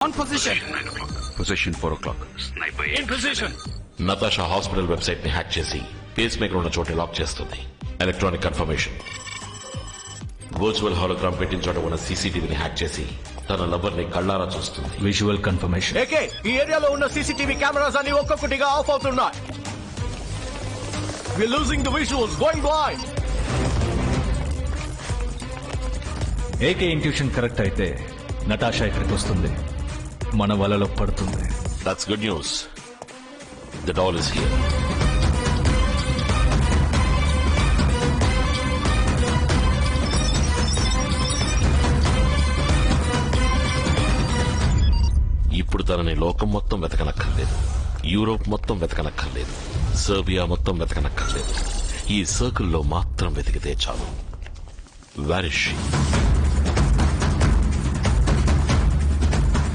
On position. Position 4 o'clock. Sniper in position. Natasha hospital website ని hack చేసి face maker ఉన్న చోట lock చేస్తుంది. Electronic confirmation. వర్చువల్ హాలోగ్రామ్ పెట్టిన చోట ఉన్న సీసీటీవీని హ్యాక్ చేసి తన లవర్ ని కళ్ళారా చూస్తుంది. Visual confirmation. ఏకే ఈ ఏరియాలో ఉన్న సీసీటీవీ కెమెరాస్ అన్ని ఒక్కొక్కటిగా ఆఫ్ అవుతున్నాయి. We're losing the visuals. Going blind. AK intuition correct అయితే నటాషా ఇక్కడికి వస్తుంది, మన వలలో పడుతుంది. That's good news. The doll is here. ఇప్పుడు తనని లోకం మొత్తం వెతకనక్కర్లేదు, యూరోప్ మొత్తం వెతకనక్కర్లేదు, సర్బియా మొత్తం వెతకనక్కర్లేదు. ఈ సర్కిల్లో మాత్రం వెతికితే చాలు. Where is she?